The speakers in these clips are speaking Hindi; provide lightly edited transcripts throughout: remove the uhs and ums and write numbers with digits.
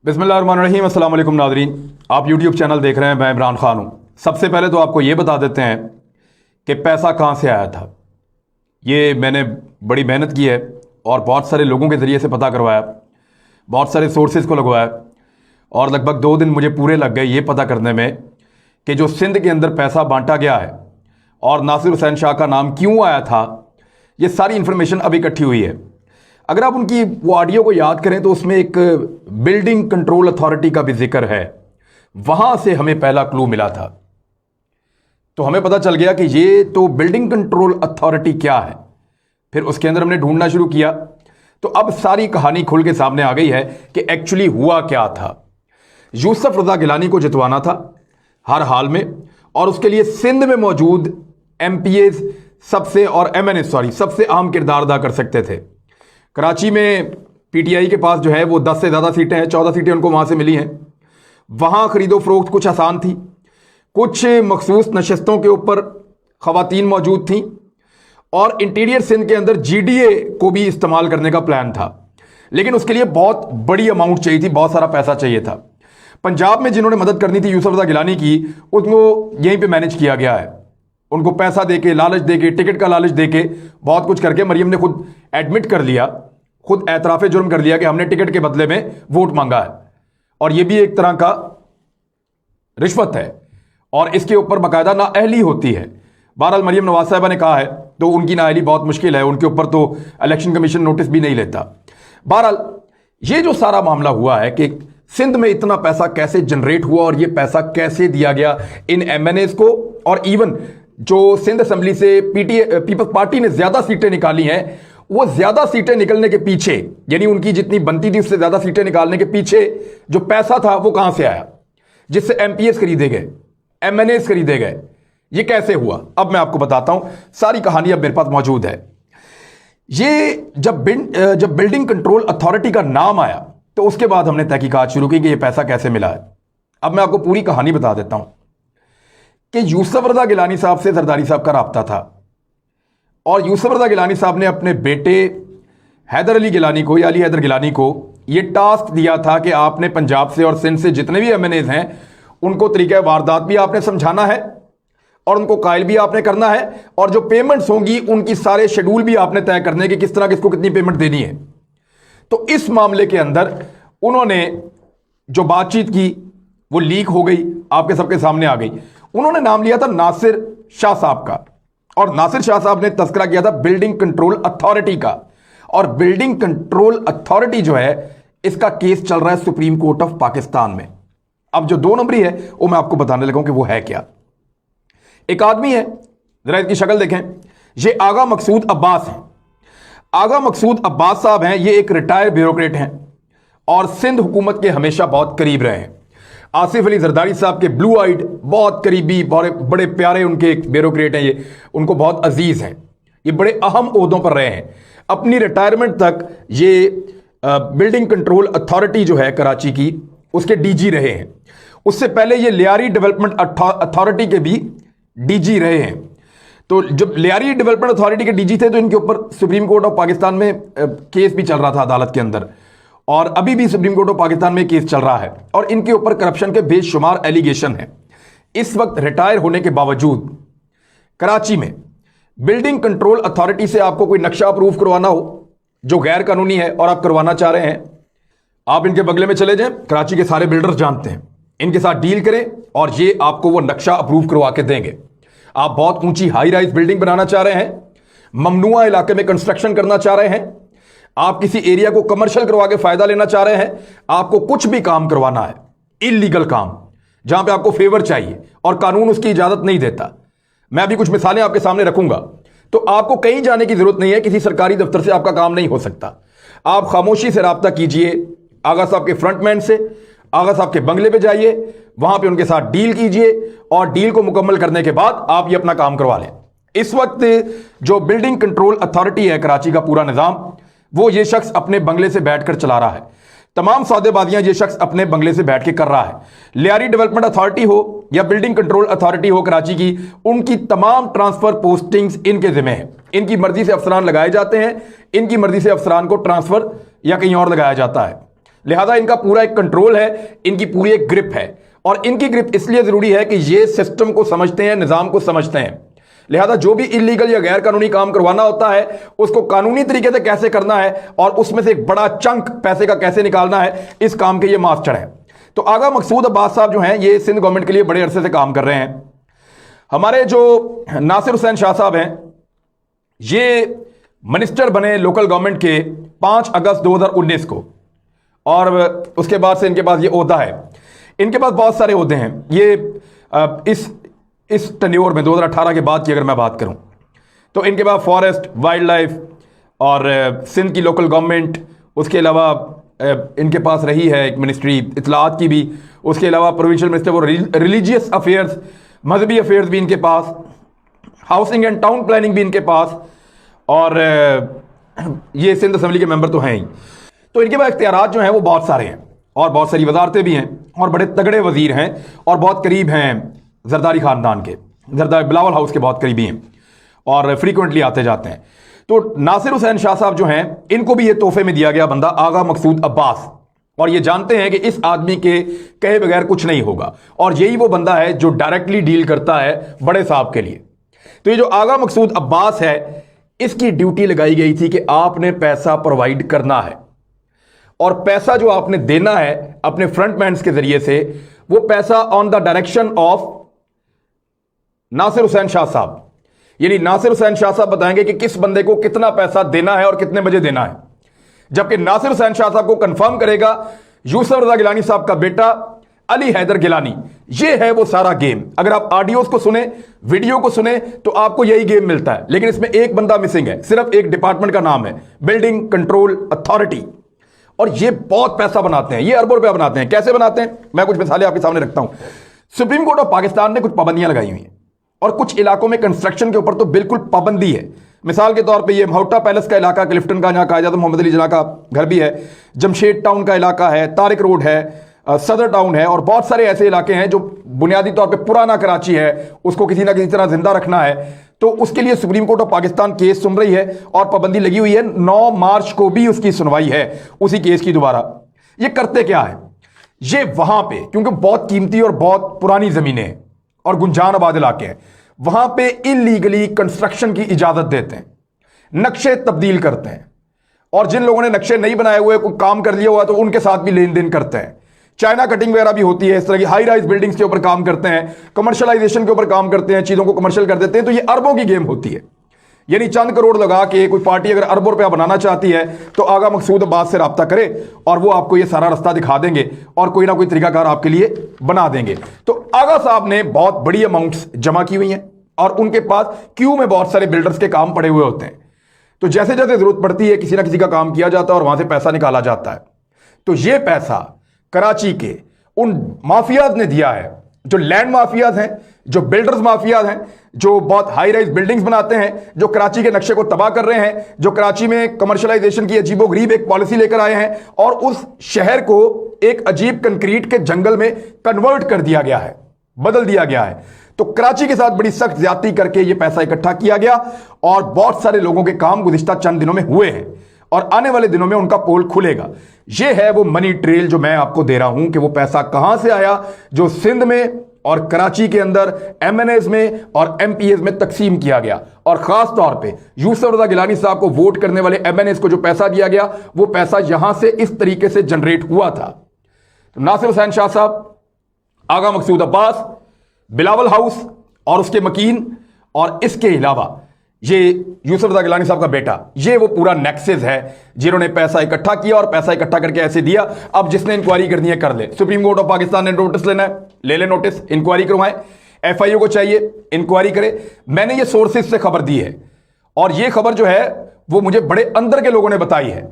बिस्मिल्लाहिर्रहमानिर्रहीम। अस्सलाम वालेकुम नाज़रीन, आप यूट्यूब चैनल देख रहे हैं। मैं इमरान खान हूँ। सबसे पहले तो आपको ये बता देते हैं कि पैसा कहाँ से आया था। ये मैंने बड़ी मेहनत की है और बहुत सारे लोगों के ज़रिए से पता करवाया, बहुत सारे सोर्सेज को लगवाया और लगभग 2 दिन मुझे पूरे लग गए ये पता करने में कि जो सिंध के अंदर पैसा बांटा गया है और नासिर हुसैन शाह का नाम क्यों आया था, ये सारी इन्फॉर्मेशन अब इकट्ठी हुई है। अगर आप उनकी वो ऑडियो को याद करें तो उसमें एक बिल्डिंग कंट्रोल अथॉरिटी का भी जिक्र है। वहां से हमें पहला क्लू मिला था, तो हमें पता चल गया कि ये तो बिल्डिंग कंट्रोल अथॉरिटी क्या है। फिर उसके अंदर हमने ढूंढना शुरू किया तो अब सारी कहानी खुल के सामने आ गई है कि एक्चुअली हुआ क्या था। यूसुफ रजा गिलानी को जितवाना था हर हाल में, और उसके लिए सिंध में मौजूद एमपीएस सबसे और एमएनएस सबसे अहम किरदार अदा कर सकते थे। कराची में पीटीआई के पास जो है वो 10 से ज़्यादा सीटें हैं, 14 सीटें उनको वहाँ से मिली हैं। वहाँ ख़रीदो फरोख्त कुछ आसान थी, कुछ मखसूस नशस्तों के ऊपर ख़वातीन मौजूद थीं और इंटीरियर सिंध के अंदर जीडीए को भी इस्तेमाल करने का प्लान था, लेकिन उसके लिए बहुत बड़ी अमाउंट चाहिए थी, बहुत सारा पैसा चाहिए था। पंजाब में जिन्होंने मदद करनी थी यूसुफ रजा गिलानी की, उनको यहीं पर मैनेज किया गया है। उनको पैसा देके, लालच देके, टिकट का लालच देके, बहुत कुछ करके मरियम ने खुद एडमिट कर लिया, खुद एतराफ़े जुर्म कर लिया कि हमने टिकट के बदले में वोट मांगा है, और यह भी एक तरह का रिश्वत है और इसके ऊपर बाकायदा नाअहली होती है। बहरहाल मरियम नवाज साहिबा ने कहा है तो उनकी नाअहली बहुत मुश्किल है, उनके ऊपर तो इलेक्शन कमीशन नोटिस भी नहीं लेता। बहरहाल ये जो सारा मामला हुआ है कि सिंध में इतना पैसा कैसे जनरेट हुआ और ये पैसा कैसे दिया गया इन एमएनएस को, और इवन जो सिंध असेंबली से पीपल्स पार्टी ने ज्यादा सीटें निकाली हैं, वो ज्यादा सीटें निकलने के पीछे, यानी उनकी जितनी बनती थी उससे ज्यादा सीटें निकालने के पीछे जो पैसा था वो कहां से आया, जिससे एमपीएस खरीदे गए, एमएनएस खरीदे गए, ये कैसे हुआ। अब मैं आपको बताता हूं, सारी कहानी अब मेरे पास मौजूद है। ये जब बिल्डिंग कंट्रोल अथॉरिटी का नाम आया तो उसके बाद हमने तहकीकात शुरू की कि ये पैसा कैसे मिला है। अब मैं आपको पूरी कहानी बता देता हूं कि यूसुफ रजा गिलानी साहब से जरदारी साहब का राब्ता था और यूसुफ रजा गिलानी साहब ने अपने बेटे हैदर अली गिलानी को या अली हैदर गिलानी को यह टास्क दिया था कि आपने पंजाब से और सिंध से जितने भी एमएनएज हैं उनको तरीका वारदात भी आपने समझाना है और उनको कायल भी आपने करना है, और जो पेमेंट्स होंगी उनकी सारे शेड्यूल भी आपने तय करने कि किस तरह किसको कितनी पेमेंट देनी है। तो इस मामले के अंदर उन्होंने जो बातचीत की वो लीक हो गई, आपके सबके सामने आ गई। उन्होंने नाम लिया था नासिर शाह साहब का, और नासिर शाह साहब ने तस्करा किया था बिल्डिंग कंट्रोल अथॉरिटी का, और बिल्डिंग कंट्रोल अथॉरिटी जो है इसका केस चल रहा है सुप्रीम कोर्ट ऑफ पाकिस्तान में। अब जो 2 नंबरी है वो मैं आपको बताने लगा कि वो है क्या। एक आदमी है, जरा इसकी शक्ल देखें, ये आगा मकसूद अब्बास हैं। आगा मकसूद अब्बास साहब हैं, ये एक रिटायर्ड ब्यूरोक्रेट हैं और सिंध हुकूमत के हमेशा बहुत करीब रहे हैं। आसिफ अली जरदारी साहब के ब्लू आइड बहुत करीबी, बड़े प्यारे उनके एक ब्यूरोक्रेट हैं, ये उनको बहुत अजीज हैं, ये बड़े अहम ओहदों पर रहे हैं। अपनी रिटायरमेंट तक ये बिल्डिंग कंट्रोल अथॉरिटी जो है कराची की उसके डीजी रहे हैं। उससे पहले ये लियारी डेवलपमेंट अथॉरिटी के भी डीजी रहे हैं। तो जब लियारी डेवलपमेंट अथॉरिटी के डीजी थे तो इनके ऊपर सुप्रीम कोर्ट ऑफ पाकिस्तान में केस भी चल रहा था अदालत के अंदर, और अभी भी सुप्रीम कोर्ट ऑफ पाकिस्तान में केस चल रहा है और इनके ऊपर करप्शन के बेशुमार एलिगेशन है। इस वक्त रिटायर होने के बावजूद कराची में बिल्डिंग कंट्रोल अथॉरिटी से आपको कोई नक्शा अप्रूव करवाना हो जो गैर कानूनी है और आप करवाना चाह रहे हैं, आप इनके बगले में चले जाएं, कराची के सारे बिल्डर्स जानते हैं, इनके साथ डील करें और ये आपको वो नक्शा अप्रूव करवा के देंगे। आप बहुत ऊंची हाई राइज बिल्डिंग बनाना चाह रहे हैं, ममनुआ इलाके में कंस्ट्रक्शन करना चाह रहे हैं, आप किसी एरिया को कमर्शियल करवा के फायदा लेना चाह रहे हैं, आपको कुछ भी काम करवाना है, इलीगल काम जहां पे आपको फेवर चाहिए और कानून उसकी इजाजत नहीं देता, मैं अभी कुछ मिसालें आपके सामने रखूंगा, तो आपको कहीं जाने की जरूरत नहीं है, किसी सरकारी दफ्तर से आपका काम नहीं हो सकता। आप खामोशी से राब्ता कीजिए आगा साहब के फ्रंटमैन से, आगा साहब के बंगले पे जाइए, वहां पे उनके साथ डील कीजिए और डील को मुकम्मल करने के बाद आप ये अपना काम करवा लें। इस वक्त जो बिल्डिंग कंट्रोल अथॉरिटी है कराची का पूरा निजाम, वो ये शख्स अपने बंगले से बैठकर चला रहा है। तमाम सौदेबाजियां ये शख्स अपने बंगले से बैठ के कर रहा है। लियारी डेवलपमेंट अथॉरिटी हो या बिल्डिंग कंट्रोल अथॉरिटी हो कराची की, उनकी तमाम ट्रांसफर पोस्टिंग्स इनके जिम्मे है। इनकी मर्जी से अफसरान लगाए जाते हैं, इनकी मर्जी से अफसरान को ट्रांसफर या कहीं और लगाया जाता है। लिहाजा इनका पूरा एक कंट्रोल है, इनकी पूरी एक ग्रिप है। और इनकी ग्रिप इसलिए जरूरी है कि ये सिस्टम को समझते हैं, निजाम को समझते हैं। लिहाजा जो भी इलीगल या गैर कानूनी काम करवाना होता है उसको कानूनी तरीके से कैसे करना है और उसमें से एक बड़ा चंक पैसे का कैसे निकालना है, इस काम के ये मास्टर हैं। तो आगा मकसूद अब्बास साहब जो हैं ये सिंध गवर्नमेंट के लिए बड़े अरसे से काम कर रहे हैं। हमारे जो नासिर हुसैन शाह साहब हैं ये मिनिस्टर बने लोकल गवर्नमेंट के 5 अगस्त 2019 को, और उसके बाद से इनके पास ये ओहदा है। इनके पास बहुत सारे ओहदे हैं। ये इस टेन्योर में 2018 के बाद की अगर मैं बात करूं तो इनके पास फॉरेस्ट, वाइल्ड लाइफ और सिंध की लोकल गवर्नमेंट, उसके अलावा इनके पास रही है एक मिनिस्ट्री इतलात की भी, उसके अलावा प्रोविंशियल मिनिस्टर वो रिलीजियस अफेयर्स, मजहबी अफेयर्स भी इनके पास, हाउसिंग एंड टाउन प्लानिंग भी इनके पास, और ये सिंध असेंबली के मेंबर तो हैं ही। तो इनके पास इख्तियारात जो हैं वो बहुत सारे हैं और बहुत सारी वजारतें भी हैं और बड़े तगड़े वजीर हैं और बहुत करीब हैं जरदारी खानदान के, जरदारी बिलावल हाउस के बहुत करीबी हैं और फ्रीक्वेंटली आते जाते हैं। तो नासिर हुसैन शाह साहब जो हैं इनको भी ये तोहफे में दिया गया बंदा आगा मकसूद अब्बास, और ये जानते हैं कि इस आदमी के कहे बगैर कुछ नहीं होगा, और यही वो बंदा है जो डायरेक्टली डील करता है बड़े साहब के लिए। तो ये जो आगा मकसूद अब्बास है इसकी ड्यूटी लगाई गई थी कि आपने पैसा प्रोवाइड करना है, और पैसा जो आपने देना है अपने फ्रंटमैन्स के जरिए से, वो पैसा on the direction of Nasir Hussain Shah sahab, यानी नासिर हुसैन शाह साहब बताएंगे कि किस बंदे को कितना पैसा देना है और कितने बजे देना है, जबकि नासिर हुसैन शाह साहब को कंफर्म करेगा यूसुफ रजा गिलानी साहब का बेटा अली हैदर गिलानी। ये है वो सारा गेम। अगर आप ऑडियोज को सुने, वीडियो को सुने तो आपको यही गेम मिलता है, लेकिन इसमें एक बंदा मिसिंग है, सिर्फ एक डिपार्टमेंट का नाम है, बिल्डिंग कंट्रोल अथॉरिटी, और ये बहुत पैसा बनाते हैं, ये अरबों रुपया बनाते हैं। कैसे बनाते हैं मैं कुछ मिसालें आपके सामने रखता हूं। सुप्रीम कोर्ट ऑफ पाकिस्तान ने कुछ पाबंदियां लगाई हुई हैं और कुछ इलाकों में कंस्ट्रक्शन के ऊपर तो बिल्कुल पाबंदी है। मिसाल के तौर पे ये महौटा पैलेस का इलाका, क्लिफ्टन का, जहां कायद मोहम्मद अली जना का घर भी है, जमशेद टाउन का इलाका है, तारिक रोड है, सदर टाउन है, और बहुत सारे ऐसे इलाके हैं जो बुनियादी तौर पे पुराना कराची है, उसको किसी ना किसी तरह जिंदा रखना है। तो उसके लिए supreme court of Pakistan case सुन रही है और पाबंदी लगी हुई है। 9 मार्च को भी उसकी सुनवाई है उसी केस की दोबारा। ये करते क्या है, ये वहां पे क्योंकि बहुत कीमती और बहुत पुरानी जमीनें हैं और गुंजान आबाद इलाके हैं, वहां पे इलीगली कंस्ट्रक्शन की इजाजत देते हैं, नक्शे तब्दील करते हैं, और जिन लोगों ने नक्शे नहीं बनाए हुए, कोई काम कर लिया हुआ तो उनके साथ भी लेन देन करते हैं। चाइना कटिंग वगैरह भी होती है, इस तरह की हाई राइज बिल्डिंग्स के ऊपर काम करते हैं, कमर्शियलाइजेशन के ऊपर काम करते हैं, चीजों को कमर्शियल कर देते हैं। तो ये अरबों की गेम होती है। यानी चंद करोड़ लगा के कोई पार्टी अगर अरबों रुपया बनाना चाहती है तो आगा मकसूद अब्बास से रब्ता करे और वो आपको ये सारा रास्ता दिखा देंगे और कोई ना कोई तरीकाकार आपके लिए बना देंगे। तो आगा साहब ने बहुत बड़ी अमाउंट्स जमा की हुई हैं और उनके पास क्यू में बहुत सारे बिल्डर्स के काम पड़े हुए होते हैं। तो जैसे जैसे जरूरत पड़ती है किसी ना किसी का काम किया जाता है और वहां से पैसा निकाला जाता है। तो ये पैसा कराची के उन माफियाज ने दिया है, जो लैंड माफियाज हैं, जो बिल्डर्स माफियाज हैं, जो बहुत हाई राइज बिल्डिंग्स बनाते हैं, जो कराची के नक्शे को तबाह कर रहे हैं, जो कराची में कमर्शियलाइजेशन की अजीबोगरीब एक पॉलिसी लेकर आए हैं और उस शहर को एक अजीब कंक्रीट के जंगल में कन्वर्ट कर दिया गया है, बदल दिया गया है। तो कराची के साथ बड़ी सख्त ज्यादती करके यह पैसा इकट्ठा किया गया और बहुत सारे लोगों के काम गुज़िश्ता चंद दिनों में हुए हैं और आने वाले दिनों में उनका पोल खुलेगा। यह है वो मनी ट्रेल जो मैं आपको दे रहा हूं कि वो पैसा कहां से आया जो सिंध में और कराची के अंदर एमएनएस में और एमपीएस में तकसीम किया गया, और खास तौर पे यूसुफ रजा गिलानी साहब को वोट करने वाले एमएनएस को जो पैसा दिया गया वो पैसा यहां से इस तरीके से जनरेट हुआ था। तो नासिर हुसैन शाह साहब, आगा मकसूद अब्बास, बिलावल हाउस और उसके मकीन, और इसके अलावा ये यूसुफ रजा गिलानी साहब का बेटा, ये वो पूरा नेक्सेस है जिन्होंने पैसा इकट्ठा किया और पैसा इकट्ठा करके ऐसे दिया। अब जिसने इंक्वायरी करनी है कर ले। सुप्रीम कोर्ट ऑफ पाकिस्तान ने नोटिस लेना है, ले ले नोटिस, इंक्वायरी करवाएं। एफआईओ को चाहिए इंक्वायरी करे। मैंने ये सोर्सेज से खबर दी है और ये खबर जो है वो मुझे बड़े अंदर के लोगों ने बताई है,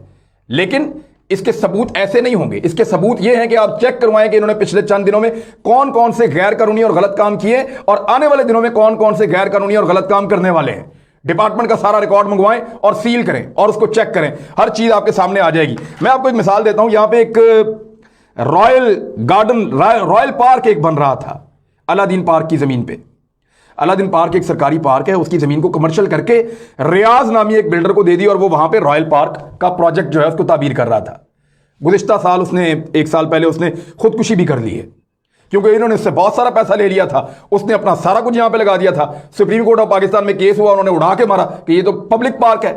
लेकिन इसके सबूत ऐसे नहीं होंगे। इसके सबूत ये हैं कि आप चेक करवाएं कि इन्होंने पिछले चंद दिनों में कौन कौन से गैर कानूनी और गलत काम किए और आने वाले दिनों में कौन कौन से गैर कानूनी और गलत काम करने वाले हैं। डिपार्टमेंट का सारा रिकॉर्ड मंगवाएं और सील करें और उसको चेक करें, हर चीज आपके सामने आ जाएगी। मैं आपको एक मिसाल देता हूं। यहां पे एक रॉयल गार्डन, रॉयल पार्क एक बन रहा था अलादीन पार्क की जमीन पे। अलादीन पार्क एक सरकारी पार्क है, उसकी जमीन को कमर्शियल करके रियाज नामी एक बिल्डर को दे दी और वो वहां पे रॉयल पार्क का प्रोजेक्ट जो है उसको ताबीर कर रहा था। गुज़िश्ता साल उसने, 1 साल पहले उसने खुदकुशी भी कर ली है, क्योंकि इन्होंने उससे बहुत सारा पैसा ले लिया था। उसने अपना सारा कुछ यहां पे लगा दिया था। सुप्रीम कोर्ट ऑफ पाकिस्तान में केस हुआ, उन्होंने उड़ा के मारा कि ये तो पब्लिक पार्क है,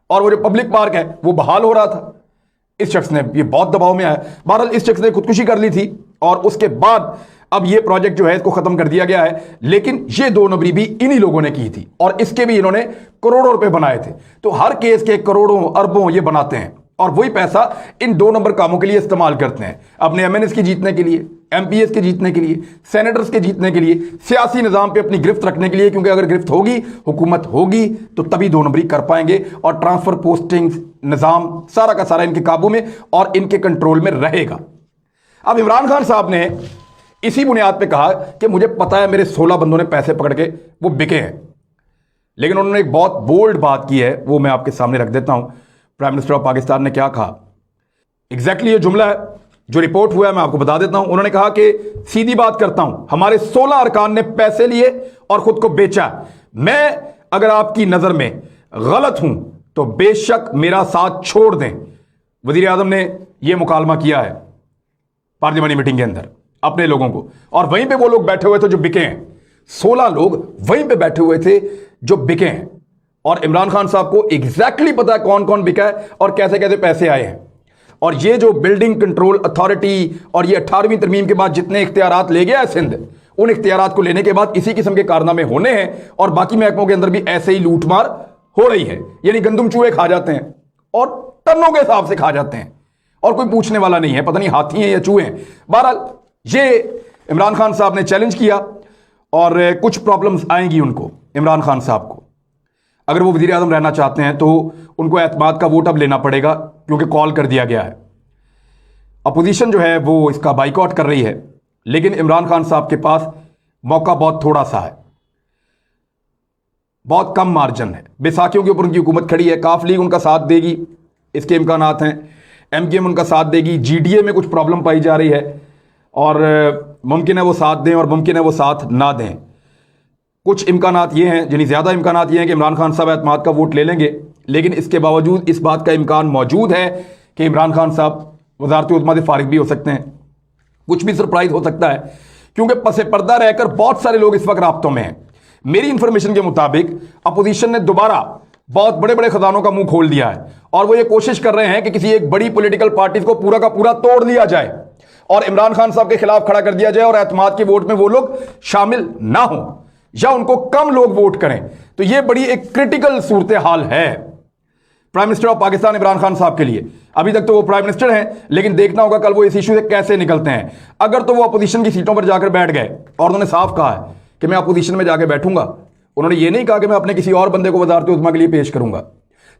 और वो जो पब्लिक पार्क है वो बहाल हो रहा था। इस शख्स ने, ये बहुत दबाव में आया। बहरहाल इस शख्स ने खुदकुशी कर ली थी, और उसके बाद अब ये प्रोजेक्ट जो है इसको खत्म कर दिया गया है। लेकिन ये 2 नंबरी भी इन्हीं लोगों ने की थी, और इसके भी इन्होंने करोड़ों रुपए बनाए थे। तो हर केस के करोड़ों अरबों ये बनाते हैं, और वही पैसा इन 2 नंबर कामों के लिए इस्तेमाल करते हैं, अपने एमएनएस के जीतने के लिए, एमपीएस के जीतने के लिए, सेनेटर्स के जीतने के लिए, सियासी निजाम पे अपनी गिरफ्त रखने के लिए। क्योंकि अगर गिरफ्त होगी, हुकूमत होगी, तो तभी 2 नंबरी कर पाएंगे, और ट्रांसफर पोस्टिंग निजाम सारा का सारा इनके काबू में और इनके कंट्रोल में रहेगा। अब इमरान खान साहब ने इसी बुनियाद पे कहा कि मुझे पता है मेरे 16 बंदों ने पैसे पकड़ के वो बिके हैं, लेकिन उन्होंने एक बहुत बोल्ड बात की है, वो मैं आपके सामने रख देता हूं। प्राइम मिनिस्टर ऑफ पाकिस्तान ने क्या कहा एग्जैक्टली, ये जुमला है जो रिपोर्ट हुआ है, मैं आपको बता देता हूं। उन्होंने कहा कि सीधी बात करता हूं, हमारे 16 अरकान ने पैसे लिए और खुद को बेचा। मैं अगर आपकी नजर में गलत हूं तो बेशक मेरा साथ छोड़ दें। वजीर आजम ने यह मुकालमा किया है पार्लियामानी मीटिंग के अंदर अपने लोगों को, और वहीं पे वो लोग बैठे हुए थे जो बिके हैं। 16 लोग वहीं पे बैठे हुए थे जो बिके हैं, और इमरान खान साहब को एग्जैक्टली पता है कौन कौन बिका है और कैसे कैसे पैसे आए हैं। और ये जो बिल्डिंग कंट्रोल अथॉरिटी और ये 18वीं तरमीम के बाद जितने इख्तियारात ले गया है सिंध, उन इख्तियारात को लेने के बाद इसी किस्म के कारनामे होने हैं, और बाकी महकमों के अंदर भी ऐसे ही लूटमार हो रही है। यानी गंदुम चूहे खा जाते हैं और टनों के हिसाब से खा जाते हैं, और कोई पूछने वाला नहीं है, पता नहीं हाथी हैं या चूहे हैं। बहरहाल ये इमरान खान साहब ने चैलेंज किया, और कुछ प्रॉब्लम्स आएंगी उनको, इमरान खान साहब को। अगर वो वज़ीर आज़म रहना चाहते हैं तो उनको एतमाद का वोट अब लेना पड़ेगा, क्योंकि कॉल कर दिया गया है। अपोजिशन जो है वो इसका बाइकआउट कर रही है, लेकिन इमरान खान साहब के पास मौका बहुत थोड़ा सा है, बहुत कम मार्जिन है। बैसाखियों के ऊपर उनकी हुकूमत खड़ी है, काफ लीग उनका साथ देगी, इसके इम्कानात हैं। एमकेएम उनका साथ देगी, जीडीए में कुछ प्रॉब्लम पाई जा रही है, और मुमकिन है वो साथ दें और मुमकिन है वो साथ ना दें। कुछ इम्कानात ये हैं, यानी ज़्यादा इम्कानात ये हैं कि इमरान खान साहब एतमाद का वोट ले लेंगे, लेकिन इसके बावजूद इस बात का इम्कान मौजूद है कि इमरान खान साहब वज़ारत उज़्मा से फारिग भी हो सकते हैं। कुछ भी सरप्राइज हो सकता है, क्योंकि पसे पर्दा रहकर बहुत सारे लोग इस वक्त राब्तों में हैं। मेरी इंफॉर्मेशन के मुताबिक अपोजिशन ने दोबारा बहुत बड़े बड़े खजानों का मुंह खोल दिया है, और वो ये कोशिश कर रहे हैं कि किसी एक बड़ी पॉलिटिकल पार्टी को पूरा का पूरा तोड़ दिया जाए और इमरान खान साहब के खिलाफ खड़ा कर दिया जाए, और एतमाद के वोट में वो लोग शामिल ना हो या उनको कम लोग वोट करें। तो ये बड़ी एक क्रिटिकल सूरत हाल है prime minister of Pakistan Imran Khan साहब के लिए। अभी तक तो वो प्राइम मिनिस्टर हैं, लेकिन देखना होगा कल वो इस इशू से कैसे निकलते हैं। अगर तो वो अपोजिशन की सीटों पर जाकर बैठ गए, और उन्होंने साफ कहा है कि मैं अपोजिशन में जाकर बैठूंगा, उन्होंने ये नहीं कहा कि मैं अपने किसी और बंदे को वज़ारत उज़्मा के लिए पेश करूंगा।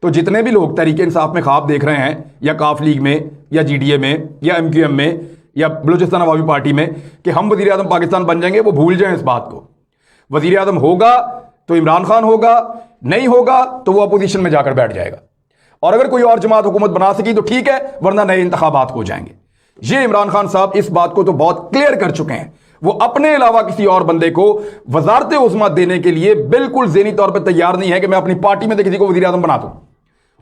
तो जितने भी लोग तहरीक इंसाफ में ख्वाब देख रहे हैं, या काफ लीग में, या जीडीए में, या एमक्यूएम में, या बलूचिस्तान अवामी पार्टी में, कि हम वज़ीर आज़म पाकिस्तान बन जाएंगे, वो भूल जाएं इस बात को। वज़ीर आज़म होगा तो इमरान खान होगा, नहीं होगा तो वो अपोजिशन में जाकर बैठ जाएगा, और अगर कोई और जमात हुकूमत बना सकी तो ठीक है, वरना नए इंतखाबात हो जाएंगे। ये इमरान खान साहब इस बात को तो बहुत क्लियर कर चुके हैं। वो अपने अलावा किसी और बंदे को वज़ारत उज़्मा देने के लिए बिल्कुल ज़हनी तौर पर तैयार नहीं है कि मैं अपनी पार्टी में से किसी को वज़ीर आज़म बना दूं,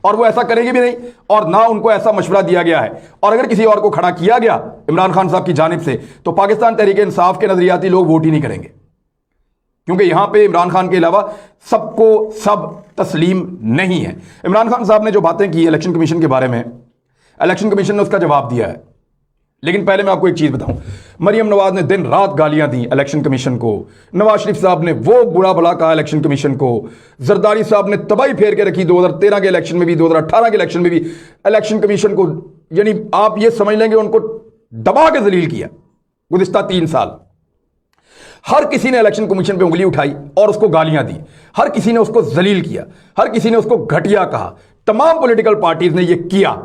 और वो ऐसा करेंगे भी नहीं, और ना उनको ऐसा मशवरा दिया गया है। और अगर किसी और को खड़ा किया गया इमरान खान साहब की जानिब से, तो पाकिस्तान तहरीक इंसाफ के नजरियाती लोग वोट ही नहीं करेंगे, क्योंकि यहां पे इमरान खान के अलावा सबको सब तस्लीम नहीं है। इमरान खान साहब ने जो बातें की इलेक्शन कमीशन के बारे में, इलेक्शन कमीशन ने उसका जवाब दिया है। लेकिन पहले मैं आपको एक चीज बताऊं, मरियम नवाज ने दिन रात गालियां दी इलेक्शन कमीशन को, नवाज शरीफ साहब ने वो बुरा भला कहा इलेक्शन कमीशन को, जरदारी साहब ने तबाही फेर के रखी 2013 के इलेक्शन में भी, 2018 के इलेक्शन में भी इलेक्शन कमीशन को। यानी आप ये समझ लेंगे उनको दबा के जलील किया गुज़िश्ता 3 साल। हर किसी ने इलेक्शन कमीशन पे उंगली उठाई और उसको गालियां दी, हर किसी ने उसको जलील किया, हर किसी ने उसको घटिया कहा। तमाम पॉलिटिकल पार्टीज ने यह किया,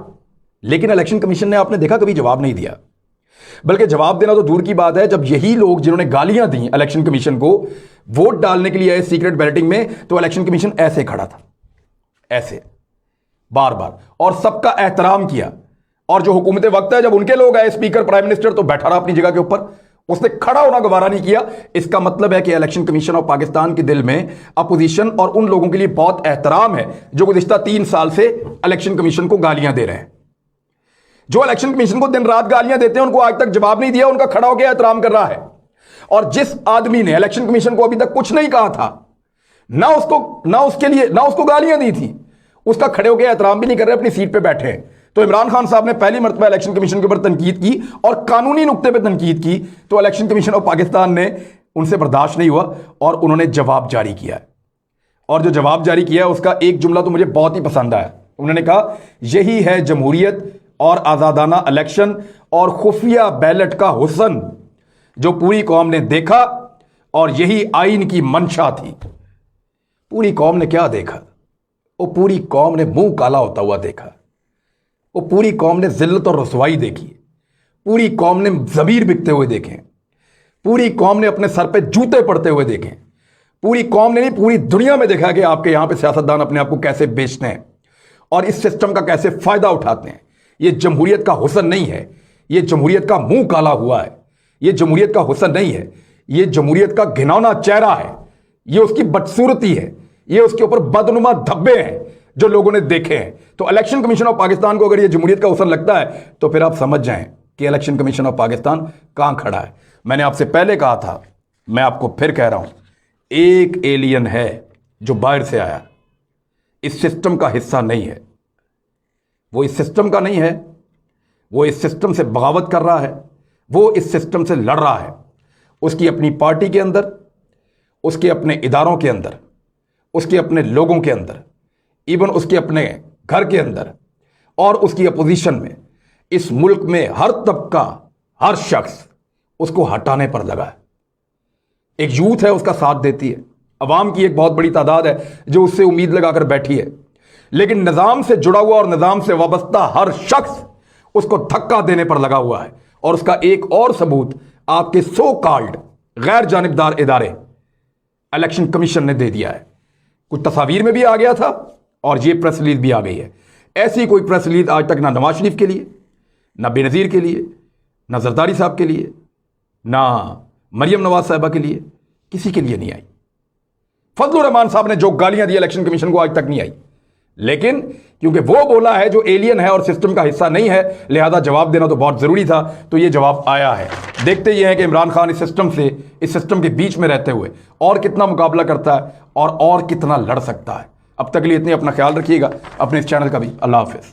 लेकिन इलेक्शन कमीशन ने, आपने देखा, कभी जवाब नहीं दिया। बल्कि जवाब देना तो दूर की बात है, जब यही लोग जिन्होंने गालियां दी इलेक्शन कमीशन को वोट डालने के लिए आए सीक्रेट बैलेटिंग में, तो इलेक्शन कमीशन ऐसे खड़ा था, ऐसे बार बार, और सबका एहतराम किया। और जो हुकूमत वक्त है, जब उनके लोग आए, स्पीकर, प्राइम मिनिस्टर, तो बैठा रहा अपनी जगह के ऊपर, उसने खड़ा होना गवारा नहीं किया। इसका मतलब है कि इलेक्शन कमीशन ऑफ पाकिस्तान के दिल में अपोजिशन और उन लोगों के लिए बहुत एहतराम है जो गुज़िश्ता 3 साल से इलेक्शन कमीशन को गालियां दे रहे हैं, जो इलेक्शन कमीशन को दिन रात गालियां देते हैं उनको आज तक जवाब नहीं दिया, उनका खड़ा होकर एहतराम कर रहा है। और जिस आदमी ने इलेक्शन कमीशन को अभी तक कुछ नहीं कहा था, ना उसको गालियां दी थी, उसका खड़े होकर एहतराम भी नहीं कर रहे, अपनी सीट पे बैठे हैं। तो इमरान खान साहब ने पहली मरतबा इलेक्शन कमीशन के ऊपर तनकीद की और कानूनी नुक्ते पे तनकीद की, तो इलेक्शन कमीशन ऑफ पाकिस्तान ने उनसे बर्दाश्त नहीं हुआ और उन्होंने जवाब जारी किया है। और जो जवाब जारी किया है उसका एक जुमला तो मुझे बहुत ही पसंद आया। उन्होंने कहा, यही है जमहूरियत और आज़ादाना इलेक्शन और खुफिया बैलेट का हुस्न जो पूरी कौम ने देखा, और यही आइन की मंशा थी। पूरी कौम ने क्या देखा? वो पूरी कौम ने मुंह काला होता हुआ देखा, वो पूरी कौम ने जिल्लत और रसवाई देखी, पूरी कौम ने ज़मीर बिकते हुए देखे, पूरी कौम ने अपने सर पे जूते पड़ते हुए देखे, पूरी कौम ने नहीं, पूरी दुनिया में देखा कि आपके यहां पे सियासतदान अपने आप को कैसे बेचते हैं और इस सिस्टम का कैसे फायदा उठाते हैं। ये जमहूरियत का हुस्न नहीं है, ये जमहूरियत का मुंह काला हुआ है, ये जमहूरियत का हुस्न नहीं है, ये जमहूरियत का घिनौना चेहरा है, ये उसकी बदसूरती है, ये उसके ऊपर बदनुमा धब्बे हैं जो लोगों ने देखे हैं। तो इलेक्शन कमीशन ऑफ पाकिस्तान को अगर ये जमहूरियत का हुस्न लगता है तो फिर आप समझ जाएं कि इलेक्शन कमीशन ऑफ पाकिस्तान कहां खड़ा है। मैंने आपसे पहले कहा था, मैं आपको फिर कह रहा हूं, एक एलियन है जो बाहर से आया, इस सिस्टम का हिस्सा नहीं है, वो इस सिस्टम का नहीं है, वो इस सिस्टम से बगावत कर रहा है, वो इस सिस्टम से लड़ रहा है। उसकी अपनी पार्टी के अंदर, उसके अपने इदारों के अंदर, उसके अपने लोगों के अंदर, इवन उसके अपने घर के अंदर और उसकी अपोजिशन में, इस मुल्क में हर तबका, हर शख्स उसको हटाने पर लगा है। एक यूथ है उसका साथ देती है, अवाम की एक बहुत बड़ी तादाद है जो उससे उम्मीद लगाकर बैठी है, लेकिन निज़ाम से जुड़ा हुआ और निज़ाम से वाबस्ता हर शख्स उसको धक्का देने पर लगा हुआ है। और उसका एक और सबूत आपके सो कॉल्ड गैर जानिबदार इदारे इलेक्शन कमीशन ने दे दिया है। कुछ तस्वीर में भी आ गया था और ये प्रेस रिलीज भी आ गई है। ऐसी कोई प्रेस रिलीज आज तक ना नवाज शरीफ के लिए, ना बेनज़ीर के लिए, ना जरदारी साहब के लिए, ना मरियम नवाज साहिबा के लिए, किसी के लिए नहीं आई। फजलुर रहमान साहब ने जो गालियां दी इलेक्शन कमीशन को आज तक नहीं आई, लेकिन क्योंकि वो बोला है जो एलियन है और सिस्टम का हिस्सा नहीं है, लिहाजा जवाब देना तो बहुत जरूरी था, तो ये जवाब आया है। देखते ये हैं कि इमरान खान इस सिस्टम के बीच में रहते हुए और कितना मुकाबला करता है और कितना लड़ सकता है। अब तक के लिए इतनी, अपना ख्याल रखिएगा, अपने इस चैनल का भी। अल्लाह हाफिज़।